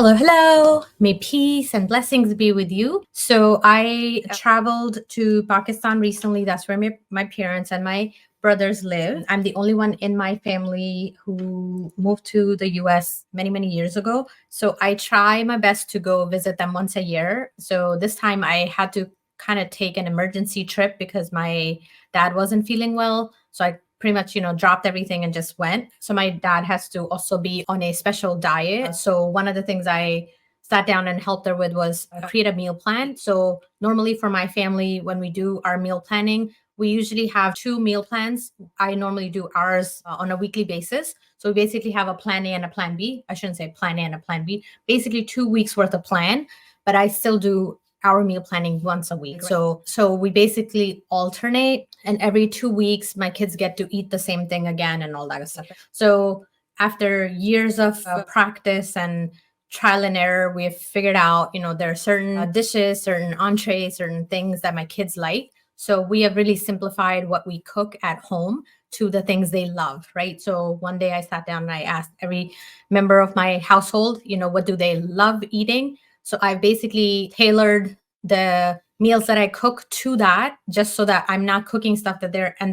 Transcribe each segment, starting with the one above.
Hello, hello. May peace and blessings be with you. So I traveled to Pakistan recently. That's where my parents and my brothers live. I'm the only one in my family who moved to the US many, many years ago. So I try my best to go visit them once a year. So this time I had to kind of take an emergency trip because my dad wasn't feeling well. So I pretty much, dropped everything and just went. So my dad has to also be on a special diet. So one of the things I sat down and helped her with was create a meal plan. So normally for my family, when we do our meal planning, we usually have two meal plans. I normally do ours on a weekly basis. So we basically have a plan A and a plan B. I shouldn't say plan A and a plan B, basically 2 weeks worth of plan, but I still do our meal planning once a week. So we basically alternate, and every 2 weeks my kids get to eat the same thing again and all that stuff. So after years of practice and trial and error, we have figured out, there are certain dishes, certain entrees, certain things that my kids like. So we have really simplified what we cook at home to the things they love, right? So one day I sat down and I asked every member of my household, what do they love eating? So I've basically tailored the meals that I cook to that, just so that I'm not cooking stuff that they're going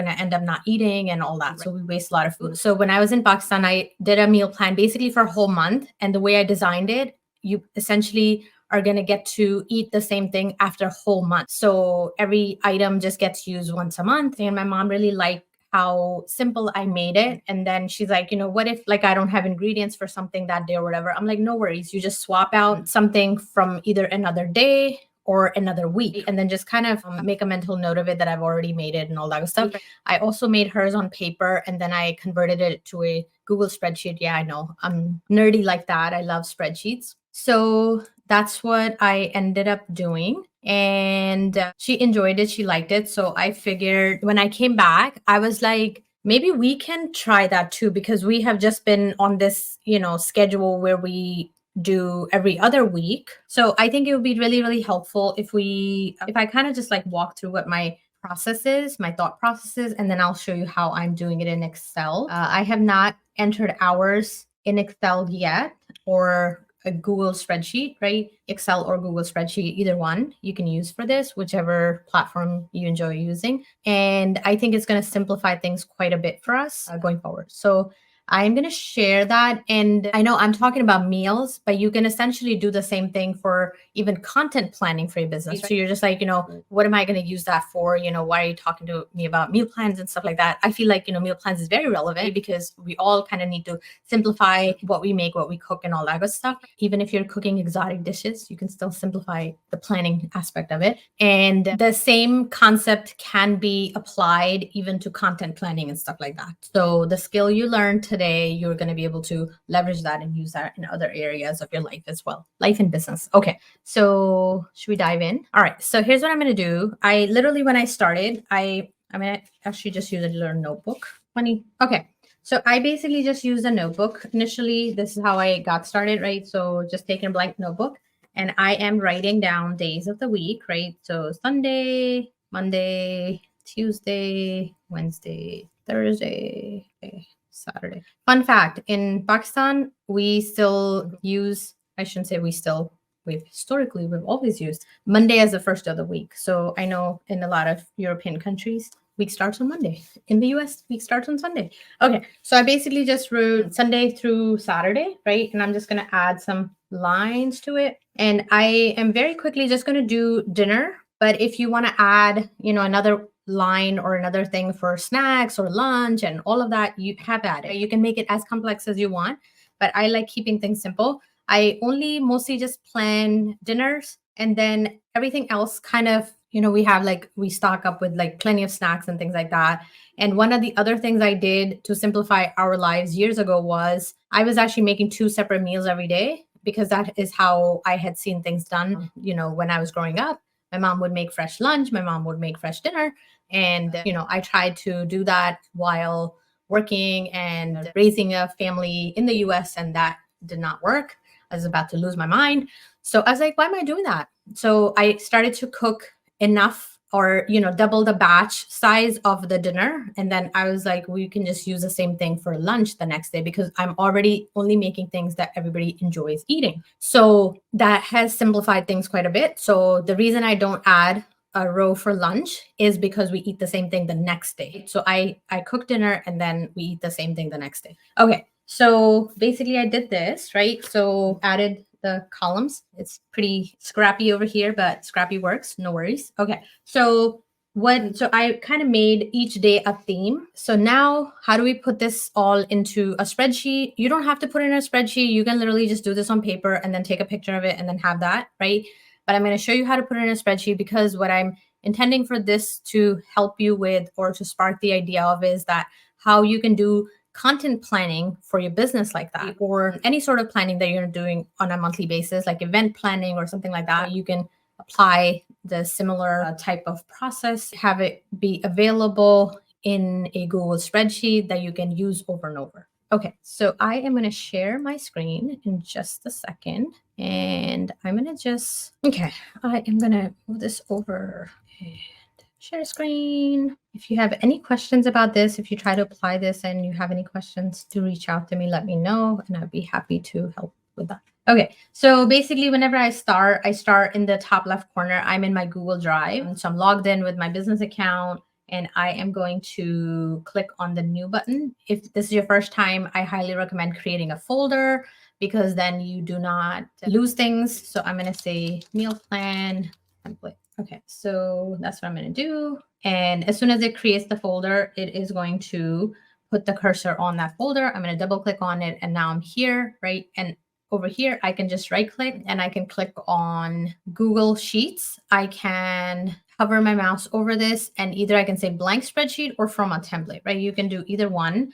to end up not eating and all that. Right. So we waste a lot of food. So when I was in Pakistan, I did a meal plan basically for a whole month. And the way I designed it, you essentially are going to get to eat the same thing after a whole month. So every item just gets used once a month. And my mom really liked how simple I made it. And then she's like, what if I don't have ingredients for something that day or whatever? I'm like, no worries. You just swap out something from either another day or another week, and then just kind of make a mental note of it that I've already made it and all that good stuff. I also made hers on paper, and then I converted it to a Google spreadsheet. Yeah, I know. I'm nerdy like that. I love spreadsheets. So that's what I ended up doing. And she enjoyed it. She liked it. So I figured when I came back, I was like, maybe we can try that too, because we have just been on this, schedule where we do every other week. So I think it would be really, really helpful if I kind of just walk through what my process is, my thought process is, and then I'll show you how I'm doing it in Excel. I have not entered hours in Excel yet, or a Google spreadsheet, right? Excel or Google spreadsheet, either one you can use for this, whichever platform you enjoy using. And I think it's going to simplify things quite a bit for us going forward. So I'm going to share that. And I know I'm talking about meals, but you can essentially do the same thing for even content planning for your business. So you're just like, what am I going to use that for? Why are you talking to me about meal plans and stuff like that? I feel like, meal plans is very relevant because we all kind of need to simplify what we make, what we cook, and all that good stuff. Even if you're cooking exotic dishes, you can still simplify the planning aspect of it. And the same concept can be applied even to content planning and stuff like that. So the skill you learned today, you're going to be able to leverage that and use that in other areas of your life as well. Life and business. Okay. So should we dive in? All right. So here's what I'm going to do. I literally, when I started, I actually just use a little notebook. Funny. Okay. So I basically just used a notebook. Initially, this is how I got started, right? So just taking a blank notebook, and I am writing down days of the week, right? So Sunday, Monday, Tuesday, Wednesday, Thursday, Saturday. Fun fact, in Pakistan, we still use, I shouldn't say we've always used Monday as the first of the week. So I know in a lot of European countries, week starts on Monday. In the US, week starts on Sunday. Okay, so I basically just wrote Sunday through Saturday, right? And I'm just going to add some lines to it. And I am very quickly just going to do dinner. But if you want to add, another line or another thing for snacks or lunch and all of that, you have at it. You can make it as complex as you want, but I like keeping things simple. I only mostly just plan dinners, and then everything else kind of, we stock up with plenty of snacks and things like that. And one of the other things I did to simplify our lives years ago was I was actually making 2 separate meals every day, because that is how I had seen things done, when I was growing up. My mom would make fresh lunch. My mom would make fresh dinner. And, I tried to do that while working and raising a family in the US, and that did not work. I was about to lose my mind. So I was like, why am I doing that? So I started to cook enough or double the batch size of the dinner. And then I was like, we can just use the same thing for lunch the next day, because I'm already only making things that everybody enjoys eating. So that has simplified things quite a bit. So the reason I don't add a row for lunch is because we eat the same thing the next day. So I cook dinner and then we eat the same thing the next day. Okay, so basically I did this, right? So added the columns. It's pretty scrappy over here, but scrappy works, no worries. Okay, so I kind of made each day a theme. So now how do we put this all into a spreadsheet? You don't have to put it in a spreadsheet. You can literally just do this on paper and then take a picture of it and then have that, right? But I'm going to show you how to put it in a spreadsheet, because what I'm intending for this to help you with, or to spark the idea of, is that how you can do content planning for your business like that, or any sort of planning that you're doing on a monthly basis, like event planning or something like that. You can apply the similar type of process, have it be available in a Google spreadsheet that you can use over and over. Okay, so I am going to share my screen in just a second, and I'm going to just, okay, I am going to move this over and share screen. If you have any questions about this, if you try to apply this and you have any questions, do reach out to me, let me know, and I'd be happy to help with that. Okay, so basically whenever I start in the top left corner. I'm in my Google Drive. So I'm logged in with my business account, and I am going to click on the new button. If this is your first time, I highly recommend creating a folder, because then you do not lose things. So I'm going to say meal plan template. Okay, so that's what I'm going to do. And as soon as it creates the folder, it is going to put the cursor on that folder. I'm going to double click on it, and now I'm here, right? And over here, I can just right click and I can click on Google Sheets. I can hover my mouse over this, and either I can say blank spreadsheet or from a template, right? You can do either one.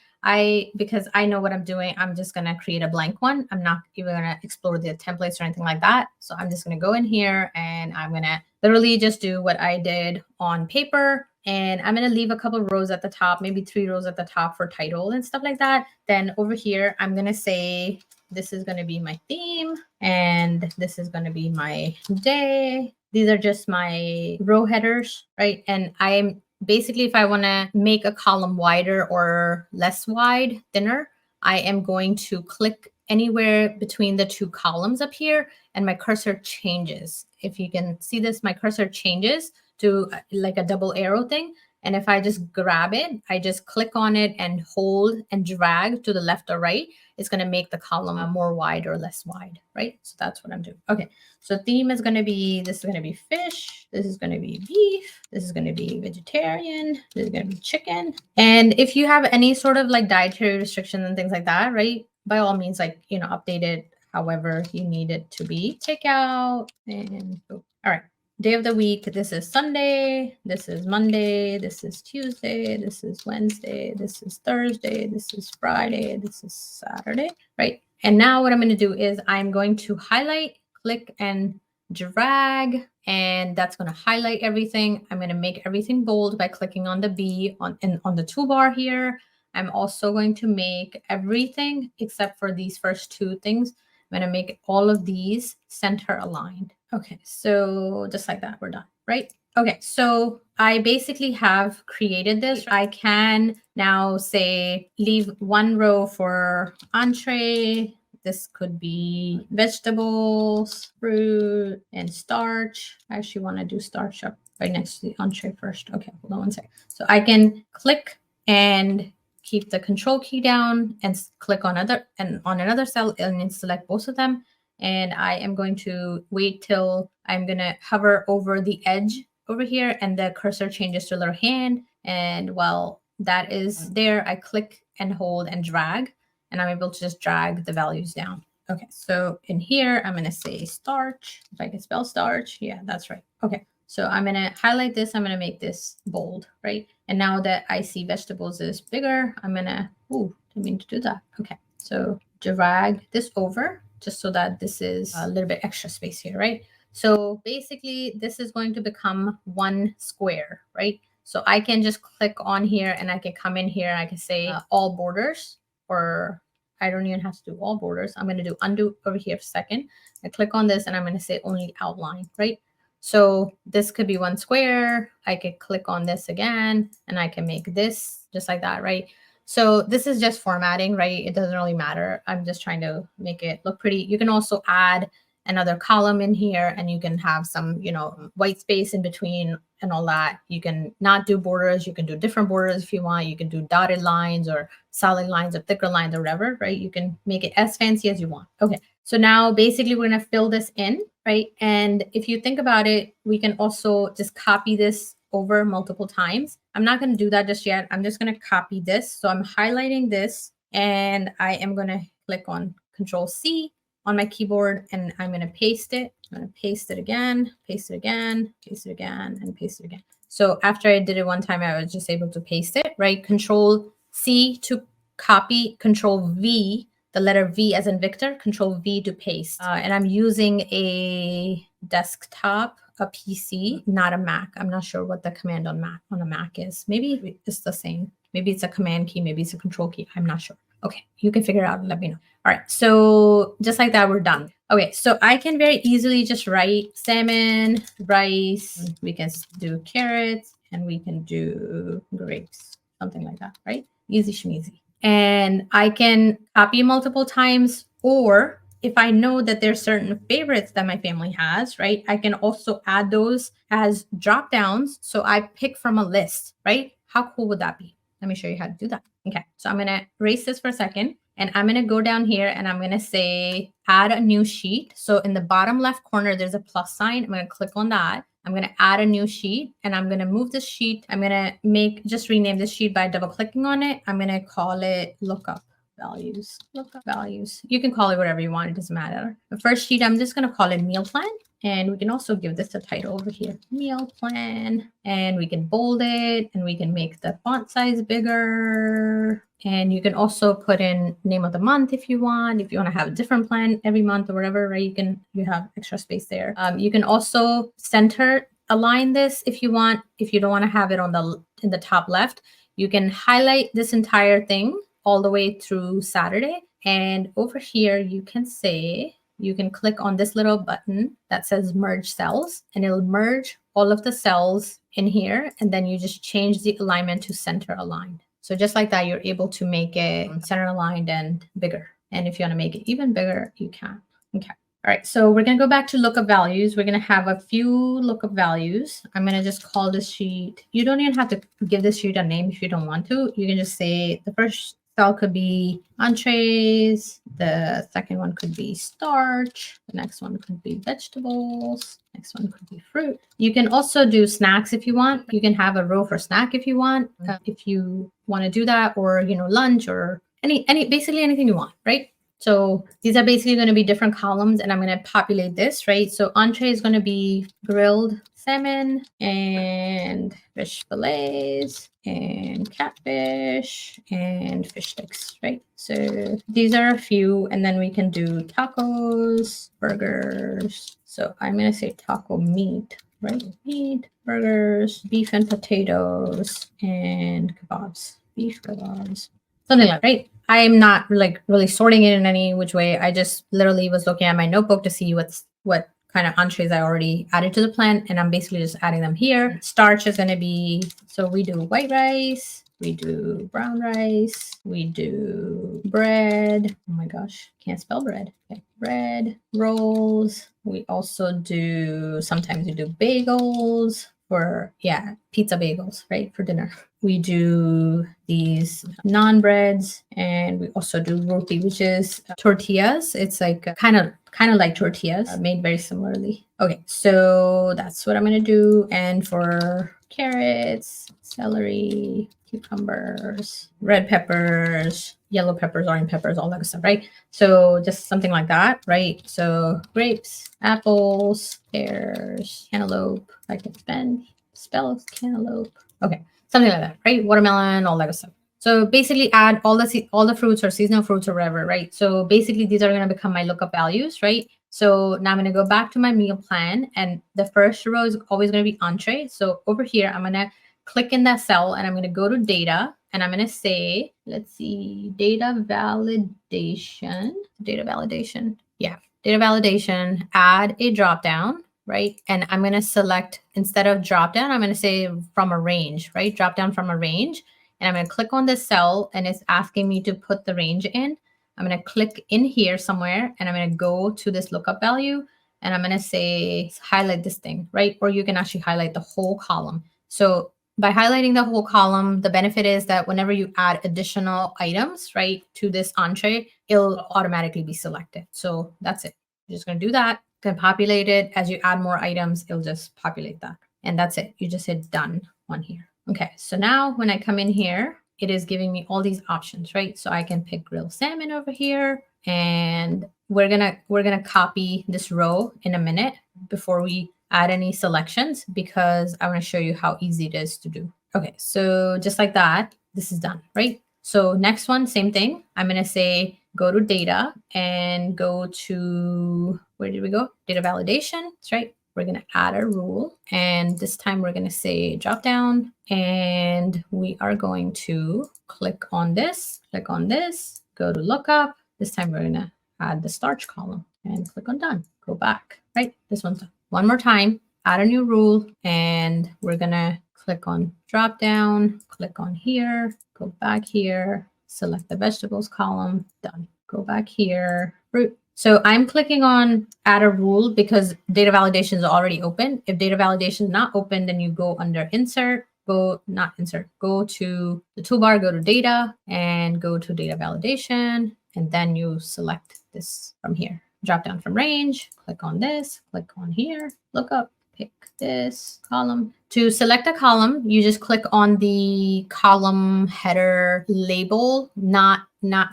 Because I know what I'm doing, I'm just going to create a blank one. I'm not even going to explore the templates or anything like that. So I'm just going to go in here and I'm going to literally just do what I did on paper. And I'm going to leave a couple of rows at the top, maybe 3 rows at the top for title and stuff like that. Then over here, I'm going to say, this is going to be my theme, and this is going to be my day. These are just my row headers, right? And I'm basically, if I want to make a column wider or less wide, thinner, I am going to click anywhere between the 2 columns up here, and my cursor changes. If you can see this, my cursor changes to like a double arrow thing. And if I just grab it, I just click on it and hold and drag to the left or right, it's going to make the column more wide or less wide, right? So that's what I'm doing. Okay, so theme is going to be, this is going to be fish, this is going to be beef, this is going to be vegetarian, this is going to be chicken. And if you have any sort of like dietary restrictions and things like that, right, by all means, like, update it however you need it to be. Take out and all right. Day of the week, this is Sunday, this is Monday, this is Tuesday, this is Wednesday, this is Thursday, this is Friday, this is Saturday, right? And now what I'm going to do is I'm going to highlight, click and drag, and that's going to highlight everything. I'm going to make everything bold by clicking on the B on the toolbar here. I'm also going to make everything except for these first 2 things. I'm going to make all of these center aligned. Okay, so just like that, we're done, right? Okay, so I basically have created this. I can now say leave 1 row for entree. This could be vegetables, fruit, and starch. I actually want to do starch up right next to the entree first. Okay, hold on one second. So I can click and keep the control key down and click on another cell and select both of them. And I am going to wait till I'm going to hover over the edge over here, and the cursor changes to a little hand. And while that is there, I click and hold and drag, and I'm able to just drag the values down. Okay, so in here, I'm going to say starch. If I can spell starch, yeah, that's right. Okay, so I'm going to highlight this. I'm going to make this bold, right? And now that I see vegetables is bigger, I'm going to, didn't mean to do that. Okay, so drag this over just so that this is a little bit extra space here, right? So basically, this is going to become 1 square, right? So I can just click on here and I can come in here. I can say all borders, or I don't even have to do all borders. I'm going to do undo over here for a second. I click on this and I'm going to say only outline, right? So this could be 1 square. I could click on this again and I can make this just like that, right? So this is just formatting, right? It doesn't really matter. I'm just trying to make it look pretty. You can also add another column in here and you can have some, you know, white space in between and all that. You can not do borders. You can do different borders if you want. You can do dotted lines or solid lines or thicker lines or whatever, right? You can make it as fancy as you want. Okay. So now basically we're going to fill this in, right? And if you think about it, we can also just copy this over multiple times. I'm not going to do that just yet. I'm just going to copy this. So I'm highlighting this and I am going to click on Control C on my keyboard and I'm going to paste it. I'm going to paste it again, paste it again, paste it again, and paste it again. So after I did it one time, I was just able to paste it, right? Control C to copy, Control V, the letter V as in Victor, Control V to paste. And I'm using a desktop, a PC, not a Mac. I'm not sure what the command on a Mac is. Maybe it's the same. Maybe it's a command key. Maybe it's a control key. I'm not sure. Okay, you can figure it out and let me know. All right, so just like that, we're done. Okay, so I can very easily just write salmon, rice. We can do carrots, and we can do grapes, something like that, right? Easy schmeezy. And I can copy multiple times, or if I know that there's certain favorites that my family has, right? I can also add those as drop downs. So I pick from a list, right? How cool would that be? Let me show you how to do that. Okay, so I'm gonna erase this for a second and I'm gonna go down here and I'm gonna say add a new sheet. So in the bottom left corner, there's a plus sign. I'm gonna click on that. I'm gonna add a new sheet and I'm gonna move this sheet. I'm gonna just rename this sheet by double clicking on it. I'm gonna call it lookup values. Lookup values. You can call it whatever you want, it doesn't matter. The first sheet, I'm just gonna call it meal plan. And we can also give this a title over here, meal plan, and we can bold it and we can make the font size bigger. And you can also put in name of the month if you want to have a different plan every month or whatever, right? You have extra space there. You can also center align this if you want. If you don't want to have it in the top left, you can highlight this entire thing all the way through Saturday. And over here, you can click on this little button that says merge cells and it'll merge all of the cells in here. And then you just change the alignment to center aligned. So just like that, you're able to make it center aligned and bigger. And if you want to make it even bigger, you can. Okay. All right. So we're going to go back to lookup values. We're going to have a few lookup values. I'm going to just call this sheet. You don't even have to give this sheet a name if you don't want to. You can just say the first cell could be entrees. The second one could be starch. The next one could be vegetables. Next one could be fruit. You can also do snacks if you want. You can have a row for snack if you want. If you want to do that, or lunch, or basically anything you want, right? So these are basically going to be different columns, and I'm going to populate this, right? So entree is going to be grilled salmon and fish fillets and catfish and fish sticks, right? So these are a few, and then we can do tacos, burgers. So I'm going to say taco meat, right? Meat, burgers, beef and potatoes, and kebabs, beef kebabs, something like that, right? I am not really sorting it in any which way. I just literally was looking at my notebook to see what kind of entrees I already added to the plan, and I'm basically just adding them here. Starch is going to be, so we do white rice, we do brown rice, we do bread. Oh my gosh, can't spell bread. Okay. Bread, rolls. We also sometimes we do bagels for, pizza bagels, right, for dinner. We do these naan breads, and we also do roti, which is tortillas. It's like kind of like tortillas, made very similarly. Okay, so that's what I'm going to do. And for carrots, celery, cucumbers, red peppers, yellow peppers, orange peppers, all that good stuff, right? So just something like that, right? So grapes, apples, pears, cantaloupe. I can spell cantaloupe. Okay, something like that, right? Watermelon, all that good stuff. So basically add all the fruits or seasonal fruits or whatever, right? So basically these are going to become my lookup values, right? So now I'm going to go back to my meal plan, and the first row is always going to be entree. So over here, I'm going to click in that cell and I'm going to go to data, and I'm going to say, let's see, data validation. Yeah, data validation, add a drop down, right? And I'm going to select, instead of drop down, I'm going to say from a range, right? Drop down from a range. And I'm going to click on this cell and it's asking me to put the range in. I'm going to click in here somewhere and I'm going to go to this lookup value and I'm going to say highlight this thing, right? Or you can actually highlight the whole column. So by highlighting the whole column, the benefit is that whenever you add additional items, right, to this entree, it'll automatically be selected. So that's it. You're just going to do that, then populate it. As you add more items, it'll just populate that. And that's it. You just hit done on here. Okay, so now when I come in here, it is giving me all these options, right? So I can pick grilled salmon over here, and we're gonna copy this row in a minute before we add any selections, because I want to show you how easy it is to do. Okay, so just like that, this is done, right? So next one, same thing. I'm gonna say go to data and go to, where did we go? Data validation. That's right. We're going to add a rule. And this time we're going to say drop down. And we are going to click on this, go to lookup. This time we're going to add the starch column and click on done. Go back, right? This one's done. One more time, add a new rule. And we're going to click on drop down, click on here, go back here, select the vegetables column, done. Go back here, fruit. So I'm clicking on add a rule because data validation is already open. If data validation is not open, then you go under insert, go to the toolbar, go to data and go to data validation. And then you select this from here. Drop down from range, click on this, click on here, look up, pick this column. To select a column, you just click on the column header label, not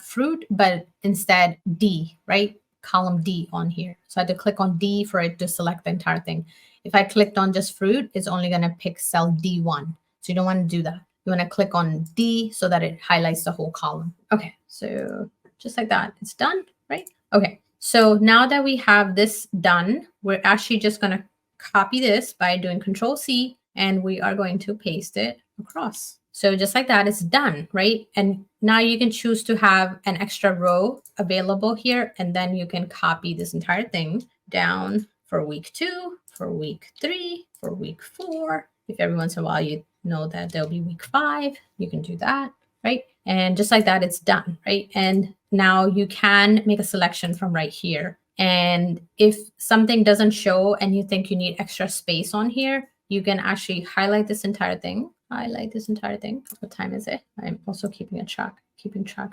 fruit, but instead D, right? Column D on here. So I had to click on D for it to select the entire thing. If I clicked on just fruit, it's only going to pick cell D1. So you don't want to do that. You want to click on D so that it highlights the whole column. Okay, so just like that, it's done, right? Okay, so now that we have this done, we're actually just going to copy this by doing Control-C, and we are going to paste it across. So just like that, it's done, right? And now you can choose to have an extra row available here, and then you can copy this entire thing down for week 2, for week 3, for week 4. If every once in a while you know that there'll be week 5, you can do that, right? And just like that, it's done, right? And now you can make a selection from right here. And if something doesn't show and you think you need extra space on here, you can actually highlight this entire thing. What time is it? I'm also keeping track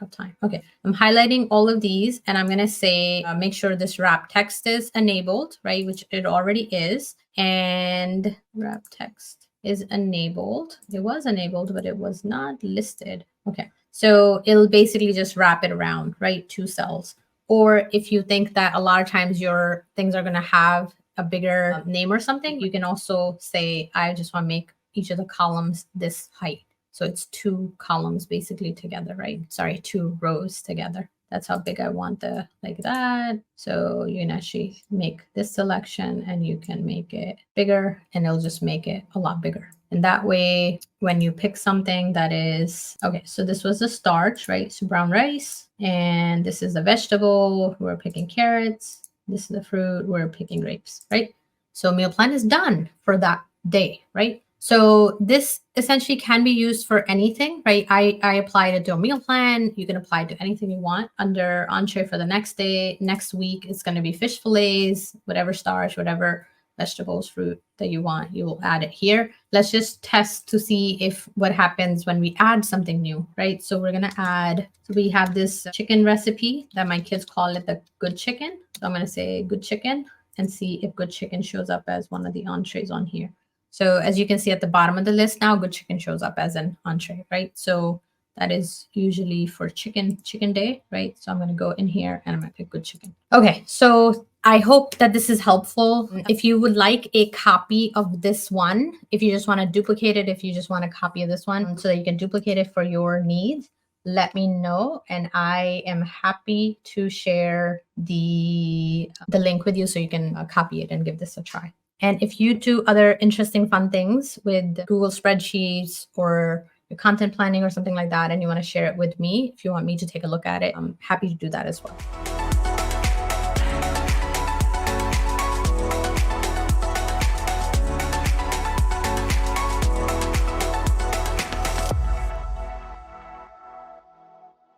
of time. Okay, I'm highlighting all of these and I'm going to say, make sure this wrap text is enabled, right? Which it already is. And wrap text is enabled. It was enabled, but it was not listed. Okay, so it'll basically just wrap it around, right? 2 cells. Or if you think that a lot of times your things are going to have a bigger name or something, you can also say, I just want to make each of the columns this height. So it's 2 columns basically together, right? Sorry, 2 rows together. That's how big I want the, like that. So you can actually make this selection and you can make it bigger and it'll just make it a lot bigger. And that way, when you pick something that is, okay, so this was the starch, right? So brown rice, and this is the vegetable, we're picking carrots. This is the fruit, we're picking grapes, right? So meal plan is done for that day, right? So this essentially can be used for anything, right? I applied it to a meal plan. You can apply it to anything you want. Under entree for the next day, next week, it's going to be fish fillets, whatever starch, whatever vegetables, fruit that you want, you will add it here. Let's just test to see if what happens when we add something new, right? So we're going to add, so we have this chicken recipe that my kids call it the good chicken. So I'm going to say good chicken and see if good chicken shows up as one of the entrees on here. So as you can see at the bottom of the list now, good chicken shows up as an entree, right? So that is usually for chicken day, right? So I'm going to go in here and I'm going to pick good chicken. Okay, so I hope that this is helpful. If you would like a copy of this one, if you just want to duplicate it, if you just want a copy of this one so that you can duplicate it for your needs, let me know. And I am happy to share the link with you so you can copy it and give this a try. And if you do other interesting, fun things with Google spreadsheets or your content planning or something like that, and you want to share it with me, if you want me to take a look at it, I'm happy to do that as well.